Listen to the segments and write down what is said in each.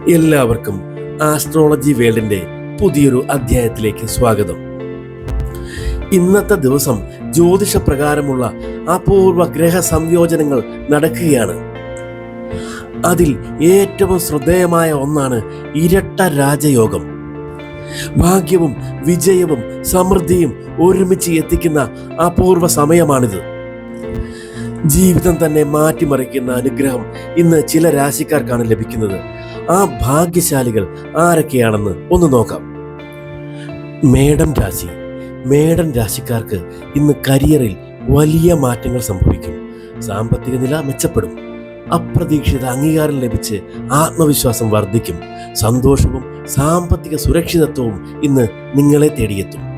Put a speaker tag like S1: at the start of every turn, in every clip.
S1: എല്ലാവർക്കും ആസ്ട്രോളജി വേൾഡിന്റെ പുതിയൊരു അധ്യായത്തിലേക്ക് സ്വാഗതം. ഇന്നത്തെ ദിവസം ജ്യോതിഷപ്രകാരമുള്ള അപൂർവ ഗ്രഹ സംയോജനങ്ങൾ നടക്കുകയാണ്. അതിൽ ഏറ്റവും ശ്രദ്ധേയമായ ഒന്നാണ് ഇരട്ട രാജയോഗം. ഭാഗ്യവും വിജയവും സമൃദ്ധിയും ഒരുമിച്ച് എത്തിക്കുന്ന അപൂർവ സമയമാണിത്. ജീവിതം തന്നെ മാറ്റിമറിക്കുന്ന അനുഗ്രഹം ഇന്ന് ചില രാശിക്കാർക്കാണ് ലഭിക്കുന്നത്. ആ ഭാഗ്യശാലികൾ ആരൊക്കെയാണെന്ന് ഒന്ന് നോക്കാം. മേടൻ രാശിക്കാർക്ക് ഇന്ന് കരിയറിൽ വലിയ മാറ്റങ്ങൾ സംഭവിക്കും. സാമ്പത്തിക നില മെച്ചപ്പെടും. അപ്രതീക്ഷിത അംഗീകാരം ലഭിച്ച് ആത്മവിശ്വാസം വർദ്ധിക്കും. സന്തോഷവും സാമ്പത്തിക സുരക്ഷിതത്വവും ഇന്ന് നിങ്ങളെ തേടിയെത്തും.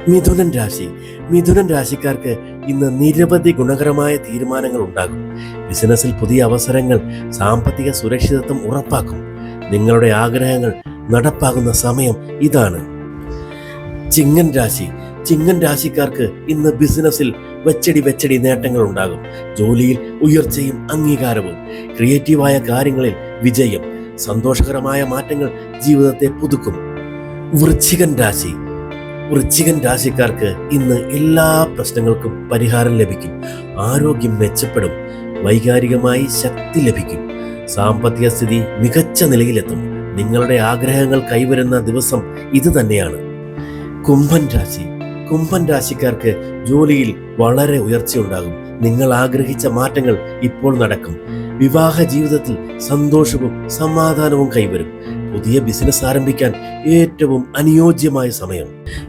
S1: മിഥുനൻ രാശിക്കാർക്ക് ഇന്ന് നിരവധി ഗുണകരമായ തീരുമാനങ്ങൾ ഉണ്ടാകും. ബിസിനസ്സിൽ പുതിയ അവസരങ്ങൾ സാമ്പത്തിക സുരക്ഷിതത്വം ഉറപ്പാക്കും. നിങ്ങളുടെ ആഗ്രഹങ്ങൾ നടപ്പാകുന്ന സമയം ഇതാണ്. ചിങ്ങൻ രാശിക്കാർക്ക് ഇന്ന് ബിസിനസ്സിൽ വെച്ചടി നേട്ടങ്ങൾ ഉണ്ടാകും. ജോലിയിൽ ഉയർച്ചയും അംഗീകാരവും, ക്രിയേറ്റീവായ കാര്യങ്ങളിൽ വിജയം, സന്തോഷകരമായ മാറ്റങ്ങൾ ജീവിതത്തെ പുതുക്കും. വൃശ്ചികൻ രാശിക്കാർക്ക് ഇന്ന് എല്ലാ പ്രശ്നങ്ങൾക്കും പരിഹാരം ലഭിക്കും. ആരോഗ്യം മെച്ചപ്പെടും. വൈകാരികമായി ശക്തി ലഭിക്കും. സാമ്പത്തിക സ്ഥിതി മികച്ച നിലയിലെത്തും. നിങ്ങളുടെ ആഗ്രഹങ്ങൾ കൈവരുന്ന ദിവസം ഇത് തന്നെയാണ്. കുംഭൻ രാശിക്കാർക്ക് ജോലിയിൽ വളരെ ഉയർച്ചയുണ്ടാകും. നിങ്ങൾ ആഗ്രഹിച്ച മാറ്റങ്ങൾ ഇപ്പോൾ നടക്കും. വിവാഹ ജീവിതത്തിൽ സന്തോഷവും സമാധാനവും കൈവരും. പുതിയ ബിസിനസ് ആരംഭിക്കാൻ ഏറ്റവും അനുയോജ്യമായ സമയം.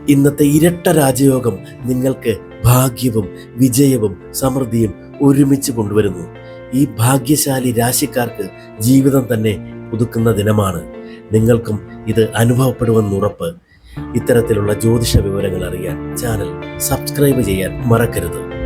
S1: ഇന്നത്തെ ഇരട്ട രാജയോഗം നിങ്ങൾക്ക് ഭാഗ്യവും വിജയവും സമൃദ്ധിയും ഒരുമിച്ച് കൊണ്ടുവരുന്നു. ഈ ഭാഗ്യശാലി രാശിക്കാർക്ക് ജീവിതം തന്നെ പുതുക്കുന്ന ദിനമാണ്. നിങ്ങൾക്കും ഇത് അനുഭവപ്പെടുമെന്നുറപ്പ്. ഇത്തരത്തിലുള്ള ജ്യോതിഷ വിവരങ്ങൾ അറിയാൻ ചാനൽ സബ്സ്ക്രൈബ് ചെയ്യാൻ മറക്കരുത്.